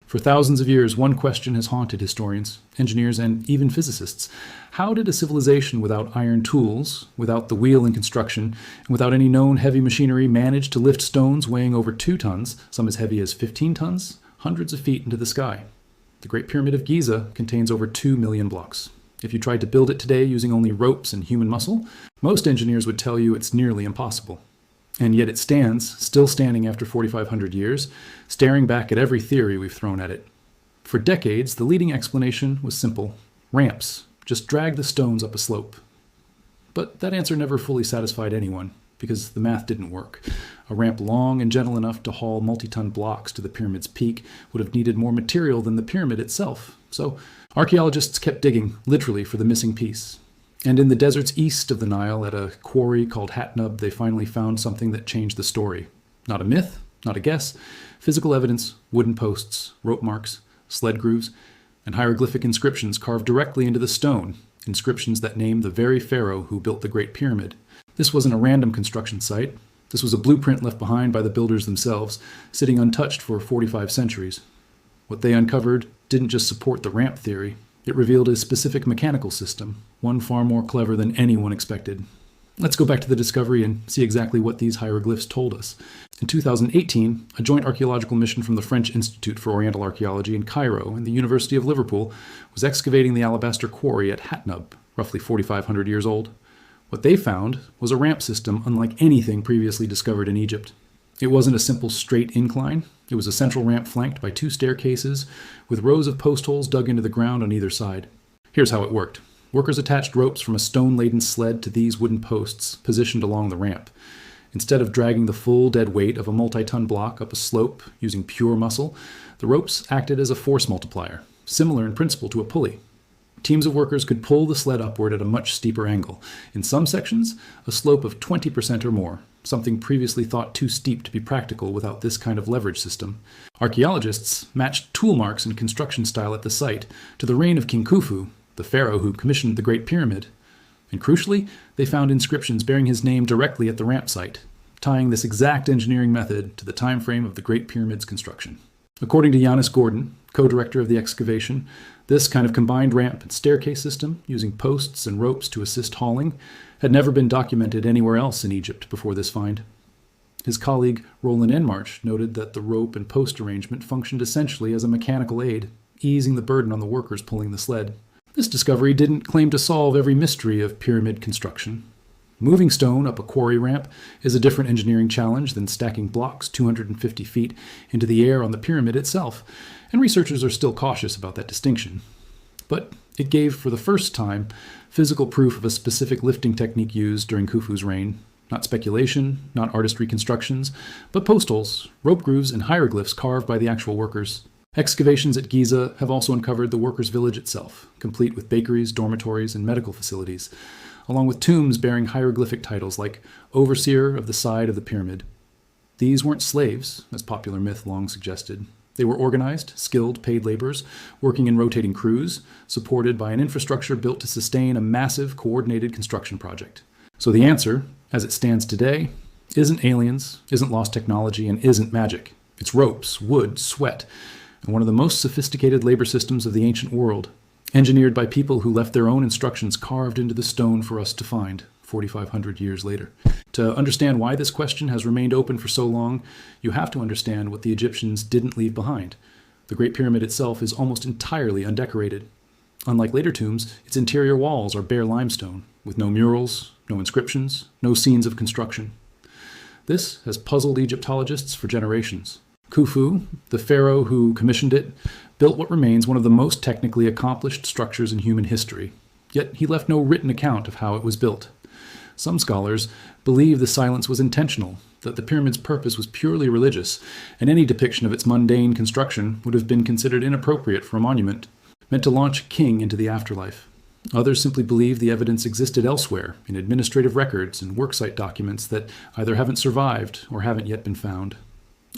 For thousands of years, one question has haunted historians, engineers, and even physicists. How did a civilization without iron tools, without the wheel in construction, and without any known heavy machinery manage to lift stones weighing over 2 tons, some as heavy as 15 tons, hundreds of feet into the sky? The Great Pyramid of Giza contains over 2 million blocks. If you tried to build it today using only ropes and human muscle, most engineers would tell you it's nearly impossible. And yet it stands, still standing after 4,500 years, staring back at every theory we've thrown at it. For decades, the leading explanation was simple. Ramps. Just drag the stones up a slope. But that answer never fully satisfied anyone, because the math didn't work. A ramp long and gentle enough to haul multi-ton blocks to the pyramid's peak would have needed more material than the pyramid itself. So archaeologists kept digging, literally, for the missing piece. And in the deserts east of the Nile, at a quarry called Hatnub, they finally found something that changed the story. Not a myth, not a guess. Physical evidence, wooden posts, rope marks, sled grooves, and hieroglyphic inscriptions carved directly into the stone, inscriptions that name the very pharaoh who built the Great Pyramid. This wasn't a random construction site. This was a blueprint left behind by the builders themselves, sitting untouched for 45 centuries. What they uncovered didn't just support the ramp theory. It revealed a specific mechanical system, one far more clever than anyone expected. Let's go back to the discovery and see exactly what these hieroglyphs told us. In 2018, a joint archaeological mission from the French Institute for Oriental Archaeology in Cairo and the University of Liverpool was excavating the alabaster quarry at Hatnub, roughly 4,500 years old. What they found was a ramp system unlike anything previously discovered in Egypt. It wasn't a simple straight incline. It was a central ramp flanked by 2 staircases with rows of post holes dug into the ground on either side. Here's how it worked. Workers attached ropes from a stone-laden sled to these wooden posts positioned along the ramp. Instead of dragging the full dead weight of a multi-ton block up a slope using pure muscle, the ropes acted as a force multiplier, similar in principle to a pulley. Teams of workers could pull the sled upward at a much steeper angle. In some sections, a slope of 20% or more, something previously thought too steep to be practical without this kind of leverage system. Archaeologists matched tool marks and construction style at the site to the reign of King Khufu, the pharaoh who commissioned the Great Pyramid. And crucially, they found inscriptions bearing his name directly at the ramp site, tying this exact engineering method to the time frame of the Great Pyramid's construction. According to Yannis Gordon, co-director of the excavation, this kind of combined ramp and staircase system, using posts and ropes to assist hauling, had never been documented anywhere else in Egypt before this find. His colleague Roland Enmarch noted that the rope and post arrangement functioned essentially as a mechanical aid, easing the burden on the workers pulling the sled. This discovery didn't claim to solve every mystery of pyramid construction. Moving stone up a quarry ramp is a different engineering challenge than stacking blocks 250 feet into the air on the pyramid itself, and researchers are still cautious about that distinction. But it gave, for the first time, physical proof of a specific lifting technique used during Khufu's reign. Not speculation, not artist reconstructions, but post holes, rope grooves, and hieroglyphs carved by the actual workers. Excavations at Giza have also uncovered the workers' village itself, complete with bakeries, dormitories, and medical facilities, along with tombs bearing hieroglyphic titles like Overseer of the Side of the Pyramid. These weren't slaves, as popular myth long suggested. They were organized, skilled, paid laborers, working in rotating crews, supported by an infrastructure built to sustain a massive, coordinated construction project. So the answer, as it stands today, isn't aliens, isn't lost technology, and isn't magic. It's ropes, wood, sweat, and one of the most sophisticated labor systems of the ancient world, engineered by people who left their own instructions carved into the stone for us to find 4,500 years later. To understand why this question has remained open for so long, you have to understand what the Egyptians didn't leave behind. The Great Pyramid itself is almost entirely undecorated. Unlike later tombs, its interior walls are bare limestone, with no murals, no inscriptions, no scenes of construction. This has puzzled Egyptologists for generations. Khufu, the pharaoh who commissioned it, built what remains one of the most technically accomplished structures in human history. Yet he left no written account of how it was built. Some scholars believe the silence was intentional, that the pyramid's purpose was purely religious, and any depiction of its mundane construction would have been considered inappropriate for a monument, meant to launch a king into the afterlife. Others simply believe the evidence existed elsewhere, in administrative records and worksite documents that either haven't survived or haven't yet been found.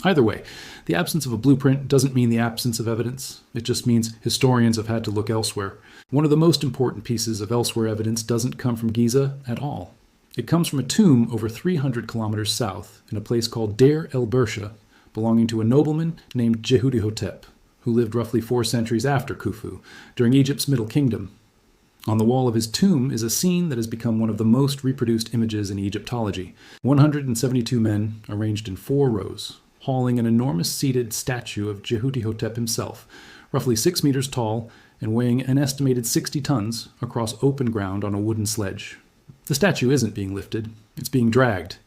Either way, the absence of a blueprint doesn't mean the absence of evidence. It just means historians have had to look elsewhere. One of the most important pieces of elsewhere evidence doesn't come from Giza at all. It comes from a tomb over 300 kilometers south in a place called Deir el Bersha, belonging to a nobleman named Jehudi Hotep, who lived roughly 4 centuries after Khufu, during Egypt's Middle Kingdom. On the wall of his tomb is a scene that has become one of the most reproduced images in Egyptology. 172 men arranged in 4 rows, hauling an enormous seated statue of Jehutihotep himself, roughly 6 meters tall and weighing an estimated 60 tons, across open ground on a wooden sledge. The statue isn't being lifted, it's being dragged.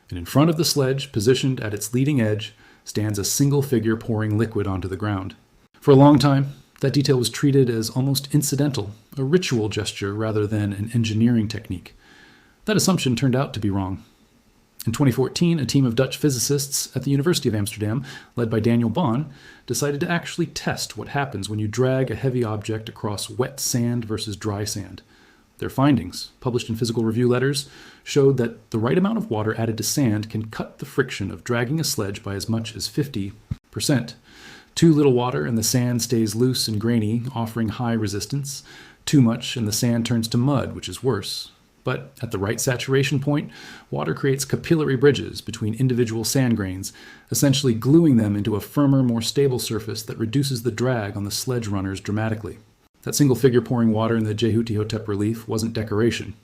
And in front of the sledge, positioned at its leading edge, stands a single figure pouring liquid onto the ground. For a long time, that detail was treated as almost incidental, a ritual gesture rather than an engineering technique. That assumption turned out to be wrong. In 2014, a team of Dutch physicists at the University of Amsterdam, led by Daniel Bonn, decided to actually test what happens when you drag a heavy object across wet sand versus dry sand. Their findings, published in Physical Review Letters, showed that the right amount of water added to sand can cut the friction of dragging a sledge by as much as 50%. Too little water and the sand stays loose and grainy, offering high resistance. Too much and the sand turns to mud, which is worse. But at the right saturation point, water creates capillary bridges between individual sand grains, essentially gluing them into a firmer, more stable surface that reduces the drag on the sledge runners dramatically. That single figure pouring water in the Jehutihotep relief wasn't decoration.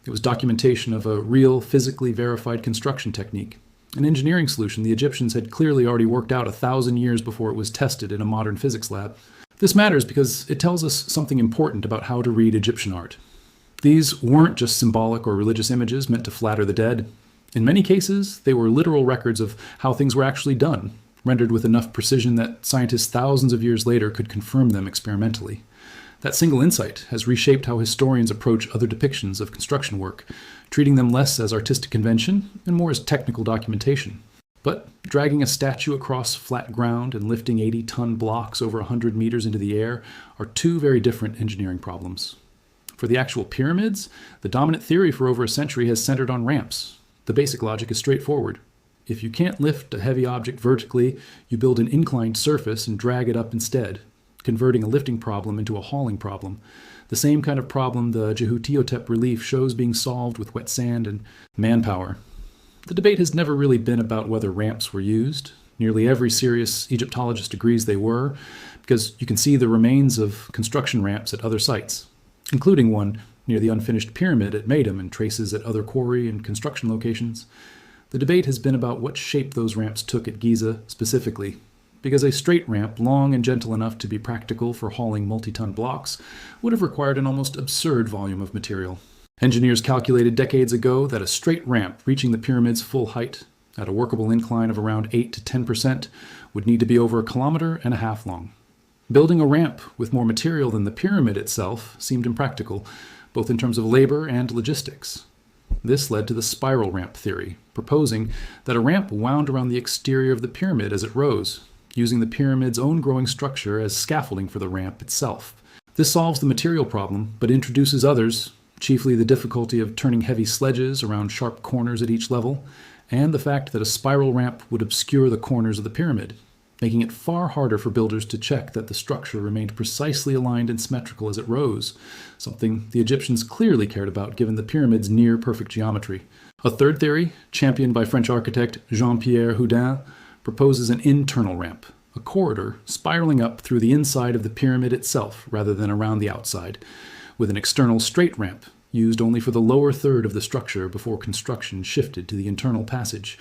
It was documentation of a real, physically verified construction technique. An engineering solution the Egyptians had clearly already worked out 1,000 years before it was tested in a modern physics lab. This matters because it tells us something important about how to read Egyptian art. These weren't just symbolic or religious images meant to flatter the dead. In many cases, they were literal records of how things were actually done, rendered with enough precision that scientists thousands of years later could confirm them experimentally. That single insight has reshaped how historians approach other depictions of construction work, treating them less as artistic convention and more as technical documentation. But dragging a statue across flat ground and lifting 80-ton blocks over 100 meters into the air are 2 very different engineering problems. For the actual pyramids, the dominant theory for over a century has centered on ramps. The basic logic is straightforward. If you can't lift a heavy object vertically, you build an inclined surface and drag it up instead, converting a lifting problem into a hauling problem. The same kind of problem the Jehutihotep relief shows being solved with wet sand and manpower. The debate has never really been about whether ramps were used. Nearly every serious Egyptologist agrees they were, because you can see the remains of construction ramps at other sites, including one near the unfinished pyramid at Meidum and traces at other quarry and construction locations. The debate has been about what shape those ramps took at Giza specifically, because a straight ramp, long and gentle enough to be practical for hauling multi-ton blocks, would have required an almost absurd volume of material. Engineers calculated decades ago that a straight ramp reaching the pyramid's full height, at a workable incline of around 8 to 10%, would need to be over 1.5 kilometers long. Building a ramp with more material than the pyramid itself seemed impractical, both in terms of labor and logistics. This led to the spiral ramp theory, proposing that a ramp wound around the exterior of the pyramid as it rose, using the pyramid's own growing structure as scaffolding for the ramp itself. This solves the material problem, but introduces others, chiefly the difficulty of turning heavy sledges around sharp corners at each level, and the fact that a spiral ramp would obscure the corners of the pyramid, making it far harder for builders to check that the structure remained precisely aligned and symmetrical as it rose, something the Egyptians clearly cared about given the pyramid's near-perfect geometry. A third theory, championed by French architect Jean-Pierre Houdin, proposes an internal ramp, a corridor spiraling up through the inside of the pyramid itself rather than around the outside, with an external straight ramp used only for the lower third of the structure before construction shifted to the internal passage.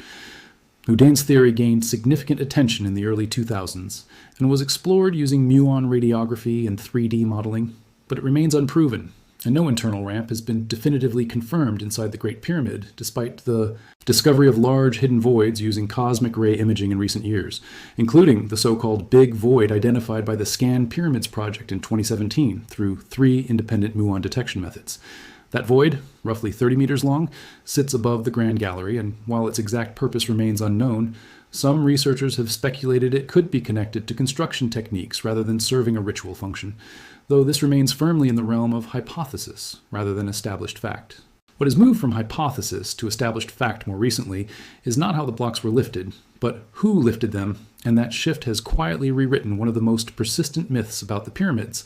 Houdin's theory gained significant attention in the early 2000s and was explored using muon radiography and 3D modeling, but it remains unproven, and no internal ramp has been definitively confirmed inside the Great Pyramid, despite the discovery of large hidden voids using cosmic ray imaging in recent years, including the so-called Big Void identified by the Scan Pyramids project in 2017 through 3 independent muon detection methods. That void, roughly 30 meters long, sits above the Grand Gallery, and while its exact purpose remains unknown, some researchers have speculated it could be connected to construction techniques rather than serving a ritual function, though this remains firmly in the realm of hypothesis rather than established fact. What has moved from hypothesis to established fact more recently is not how the blocks were lifted, but who lifted them, and that shift has quietly rewritten one of the most persistent myths about the pyramids.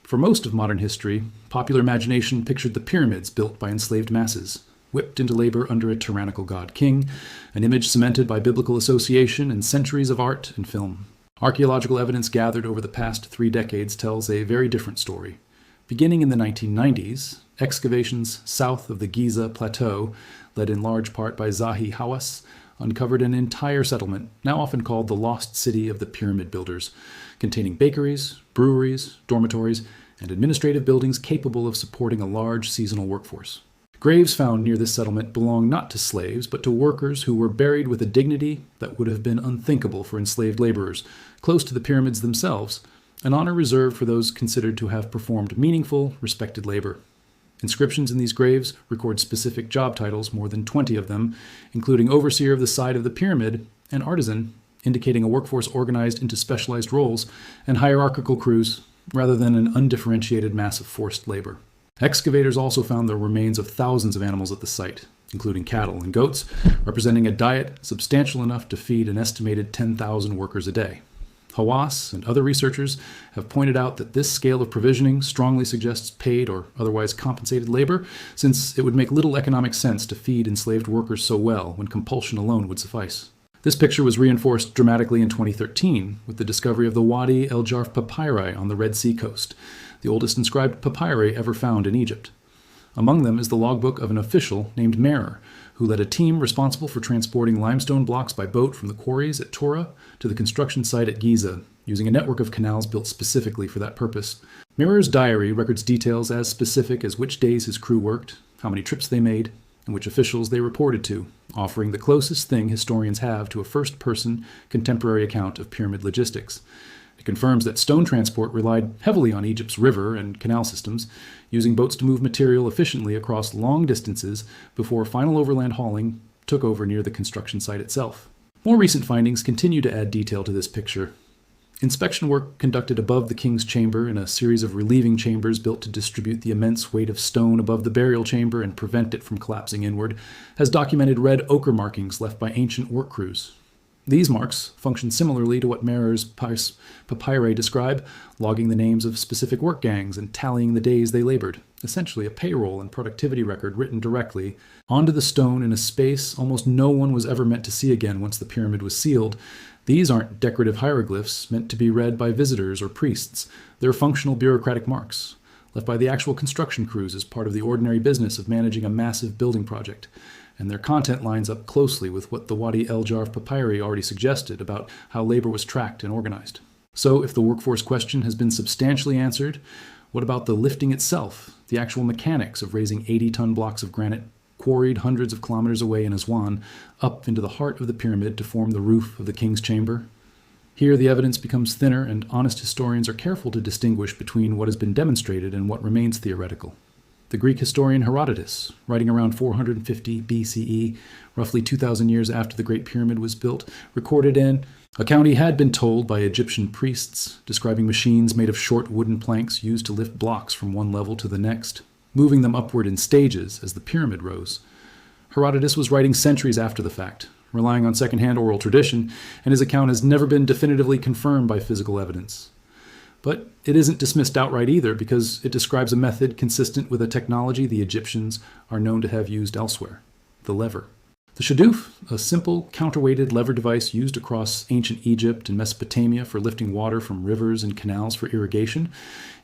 For most of modern history, popular imagination pictured the pyramids built by enslaved masses, whipped into labor under a tyrannical god-king, an image cemented by biblical association and centuries of art and film. Archaeological evidence gathered over the past 3 decades tells a very different story. Beginning in the 1990s, excavations south of the Giza Plateau, led in large part by Zahi Hawass, uncovered an entire settlement, now often called the Lost City of the Pyramid Builders, containing bakeries, breweries, dormitories, and administrative buildings capable of supporting a large seasonal workforce. Graves found near this settlement belong not to slaves, but to workers who were buried with a dignity that would have been unthinkable for enslaved laborers, close to the pyramids themselves, an honor reserved for those considered to have performed meaningful, respected labor. Inscriptions in these graves record specific job titles, more than 20 of them, including overseer of the side of the pyramid and artisan, indicating a workforce organized into specialized roles and hierarchical crews, rather than an undifferentiated mass of forced labor. Excavators also found the remains of thousands of animals at the site, including cattle and goats, representing a diet substantial enough to feed an estimated 10,000 workers a day. Hawass and other researchers have pointed out that this scale of provisioning strongly suggests paid or otherwise compensated labor, since it would make little economic sense to feed enslaved workers so well when compulsion alone would suffice. This picture was reinforced dramatically in 2013 with the discovery of the Wadi el-Jarf papyri on the Red Sea coast, the oldest inscribed papyri ever found in Egypt. Among them is the logbook of an official named Merer, who led a team responsible for transporting limestone blocks by boat from the quarries at Torah to the construction site at Giza, using a network of canals built specifically for that purpose. Merer's diary records details as specific as which days his crew worked, how many trips they made, and which officials they reported to, offering the closest thing historians have to a first-person, contemporary account of pyramid logistics. It confirms that stone transport relied heavily on Egypt's river and canal systems, using boats to move material efficiently across long distances before final overland hauling took over near the construction site itself. More recent findings continue to add detail to this picture. Inspection work conducted above the king's chamber in a series of relieving chambers built to distribute the immense weight of stone above the burial chamber and prevent it from collapsing inward has documented red ochre markings left by ancient work crews. These marks function similarly to what Merer's papyri describe, logging the names of specific work gangs and tallying the days they labored, essentially a payroll and productivity record written directly onto the stone in a space almost no one was ever meant to see again once the pyramid was sealed. These aren't decorative hieroglyphs meant to be read by visitors or priests. They're functional bureaucratic marks, left by the actual construction crews as part of the ordinary business of managing a massive building project. And their content lines up closely with what the Wadi el-Jarf papyri already suggested about how labor was tracked and organized. So if the workforce question has been substantially answered, what about the lifting itself, the actual mechanics of raising 80-ton blocks of granite quarried hundreds of kilometers away in Aswan up into the heart of the pyramid to form the roof of the king's chamber? Here the evidence becomes thinner, and honest historians are careful to distinguish between what has been demonstrated and what remains theoretical. The Greek historian Herodotus, writing around 450 BCE, roughly 2,000 years after the Great Pyramid was built, recorded an account he had been told by Egyptian priests, describing machines made of short wooden planks used to lift blocks from one level to the next, moving them upward in stages as the pyramid rose. Herodotus was writing centuries after the fact, relying on second-hand oral tradition, and his account has never been definitively confirmed by physical evidence. But it isn't dismissed outright either, because it describes a method consistent with a technology the Egyptians are known to have used elsewhere, the lever. The shaduf, a simple, counterweighted lever device used across ancient Egypt and Mesopotamia for lifting water from rivers and canals for irrigation,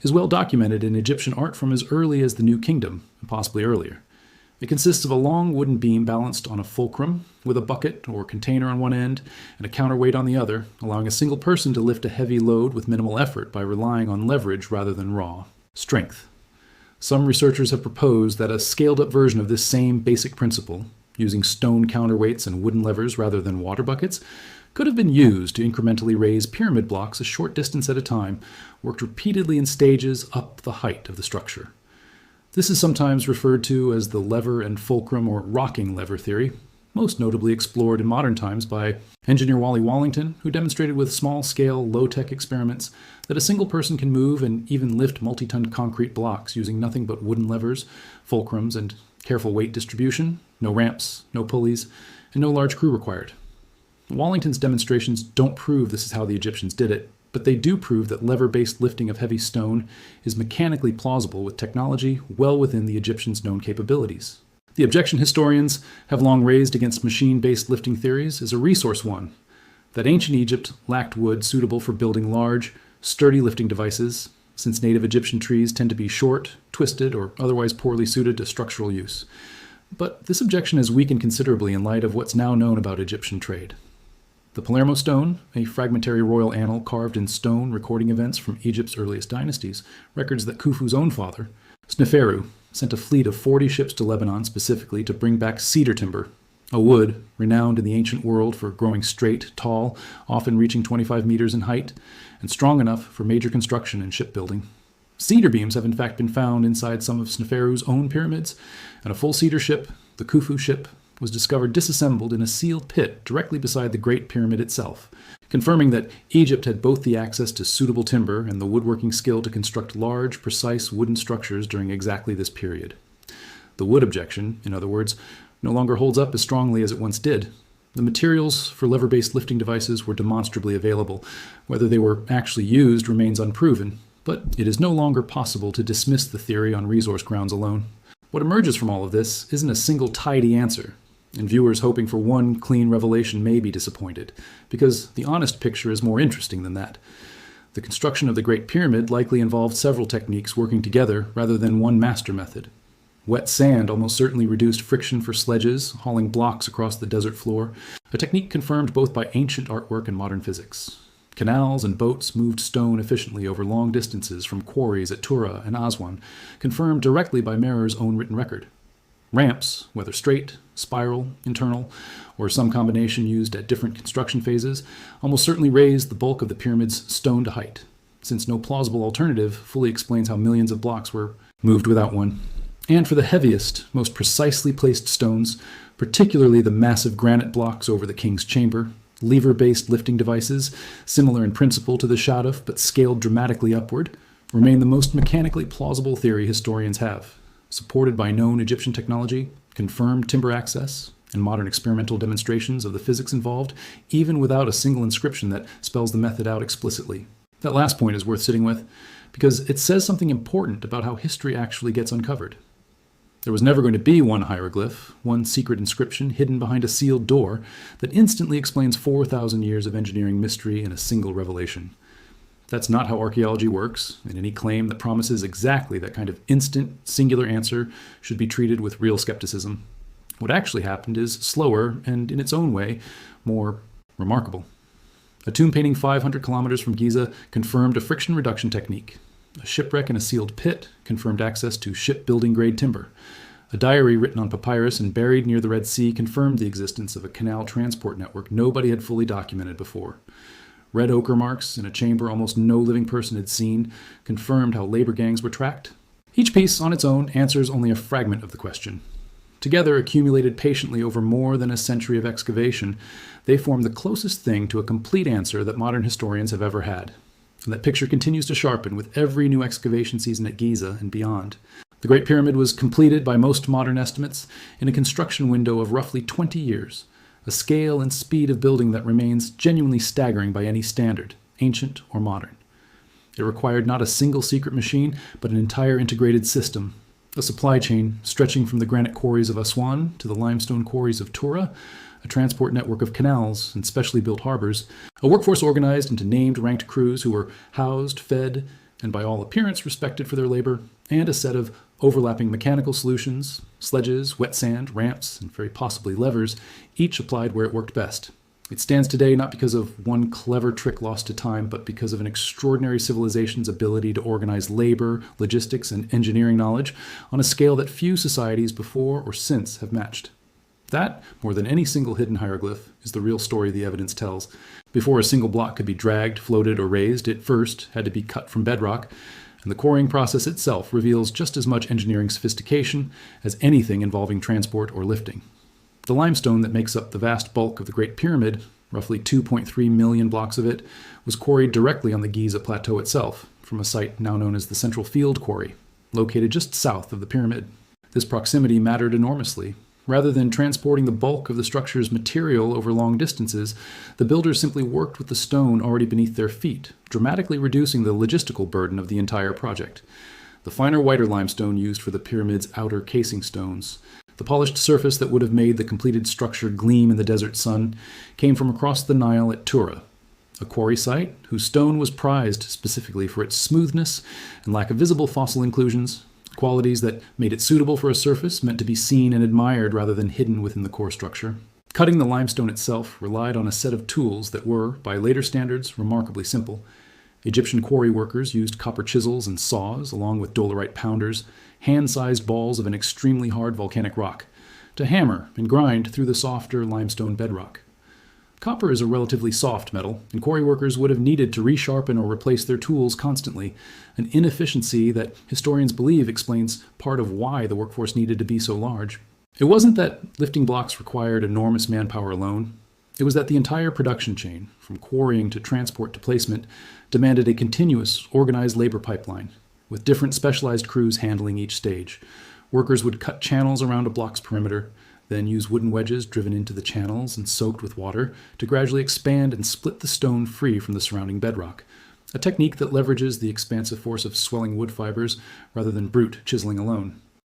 is well documented in Egyptian art from as early as the New Kingdom, and possibly earlier. It consists of a long wooden beam balanced on a fulcrum, with a bucket or container on one end and a counterweight on the other, allowing a single person to lift a heavy load with minimal effort by relying on leverage rather than raw strength. Some researchers have proposed that a scaled-up version of this same basic principle, using stone counterweights and wooden levers rather than water buckets, could have been used to incrementally raise pyramid blocks a short distance at a time, worked repeatedly in stages up the height of the structure. This is sometimes referred to as the lever and fulcrum or rocking lever theory, most notably explored in modern times by engineer Wally Wallington, who demonstrated with small-scale, low-tech experiments that a single person can move and even lift multi-ton concrete blocks using nothing but wooden levers, fulcrums, and careful weight distribution, no ramps, no pulleys, and no large crew required. Wallington's demonstrations don't prove this is how the Egyptians did it, but they do prove that lever-based lifting of heavy stone is mechanically plausible with technology well within the Egyptians' known capabilities. The objection historians have long raised against machine-based lifting theories is a resource one. that ancient Egypt lacked wood suitable for building large, sturdy lifting devices, since native Egyptian trees tend to be short, twisted, or otherwise poorly suited to structural use. But this objection has weakened considerably in light of what's now known about Egyptian trade. The Palermo stone, a fragmentary royal annal carved in stone recording events from Egypt's earliest dynasties, records that Khufu's own father, Sneferu, sent a fleet of 40 ships to Lebanon specifically to bring back cedar timber, a wood renowned in the ancient world for growing straight, tall, often reaching 25 meters in height, and strong enough for major construction and shipbuilding. Cedar beams have in fact been found inside some of Sneferu's own pyramids, and a full cedar ship, the Khufu ship, was discovered disassembled in a sealed pit directly beside the Great Pyramid itself, confirming that Egypt had both the access to suitable timber and the woodworking skill to construct large, precise wooden structures during exactly this period. The wood objection, in other words, no longer holds up as strongly as it once did. The materials for lever-based lifting devices were demonstrably available. Whether they were actually used remains unproven, but it is no longer possible to dismiss the theory on resource grounds alone. What emerges from all of this isn't a single tidy answer, and viewers hoping for one clean revelation may be disappointed, because the honest picture is more interesting than that. The construction of the Great Pyramid likely involved several techniques working together rather than one master method. Wet sand almost certainly reduced friction for sledges, hauling blocks across the desert floor, a technique confirmed both by ancient artwork and modern physics. Canals and boats moved stone efficiently over long distances from quarries at Tura and Aswan, confirmed directly by Merer's own written record. Ramps, whether straight, spiral, internal, or some combination used at different construction phases, almost certainly raised the bulk of the pyramid's stone to height, since no plausible alternative fully explains how millions of blocks were moved without one. And for the heaviest, most precisely placed stones, particularly the massive granite blocks over the king's chamber, lever-based lifting devices, similar in principle to the shaduf but scaled dramatically upward, remain the most mechanically plausible theory historians have, supported by known Egyptian technology, confirmed timber access, and modern experimental demonstrations of the physics involved, even without a single inscription that spells the method out explicitly. That last point is worth sitting with, because it says something important about how history actually gets uncovered. There was never going to be one hieroglyph, one secret inscription hidden behind a sealed door that instantly explains 4,000 years of engineering mystery in a single revelation. That's not how archaeology works, and any claim that promises exactly that kind of instant, singular answer should be treated with real skepticism. What actually happened is slower and, in its own way, more remarkable. A tomb painting 500 kilometers from Giza confirmed a friction reduction technique. A shipwreck in a sealed pit confirmed access to shipbuilding grade timber. A diary written on papyrus and buried near the Red Sea confirmed the existence of a canal transport network nobody had fully documented before. Red ochre marks in a chamber almost no living person had seen confirmed how labor gangs were tracked. Each piece on its own answers only a fragment of the question. Together, accumulated patiently over more than a century of excavation, they form the closest thing to a complete answer that modern historians have ever had. And that picture continues to sharpen with every new excavation season at Giza and beyond. The Great Pyramid was completed by most modern estimates in a construction window of roughly 20 years, a scale and speed of building that remains genuinely staggering by any standard, ancient or modern. It required not a single secret machine, but an entire integrated system, a supply chain stretching from the granite quarries of Aswan to the limestone quarries of Tura, a transport network of canals and specially built harbors, a workforce organized into named ranked crews who were housed, fed, and by all appearance respected for their labor, and a set of overlapping mechanical solutions, sledges, wet sand, ramps, and very possibly levers, each applied where it worked best. It stands today not because of one clever trick lost to time, but because of an extraordinary civilization's ability to organize labor, logistics, and engineering knowledge on a scale that few societies before or since have matched. That, more than any single hidden hieroglyph, is the real story the evidence tells. Before a single block could be dragged, floated, or raised, it first had to be cut from bedrock, and the quarrying process itself reveals just as much engineering sophistication as anything involving transport or lifting. The limestone that makes up the vast bulk of the Great Pyramid, roughly 2.3 million blocks of it, was quarried directly on the Giza Plateau itself, from a site now known as the Central Field Quarry, located just south of the pyramid. This proximity mattered enormously. Rather than transporting the bulk of the structure's material over long distances, the builders simply worked with the stone already beneath their feet, dramatically reducing the logistical burden of the entire project. The finer, whiter limestone used for the pyramid's outer casing stones, The polished surface that would have made the completed structure gleam in the desert sun came from across the Nile at Tura, a quarry site whose stone was prized specifically for its smoothness and lack of visible fossil inclusions, qualities that made it suitable for a surface meant to be seen and admired rather than hidden within the core structure. Cutting the limestone itself relied on a set of tools that were, by later standards, remarkably simple. Egyptian quarry workers used copper chisels and saws, along with dolerite pounders, hand-sized balls of an extremely hard volcanic rock, to hammer and grind through the softer limestone bedrock. Copper is a relatively soft metal, and quarry workers would have needed to resharpen or replace their tools constantly, an inefficiency that historians believe explains part of why the workforce needed to be so large. It wasn't that lifting blocks required enormous manpower alone. It was that the entire production chain, from quarrying to transport to placement, demanded a continuous, organized labor pipeline, with different specialized crews handling each stage. Workers would cut channels around a block's perimeter, then use wooden wedges driven into the channels and soaked with water to gradually expand and split the stone free from the surrounding bedrock, a technique that leverages the expansive force of swelling wood fibers rather than brute chiseling alone.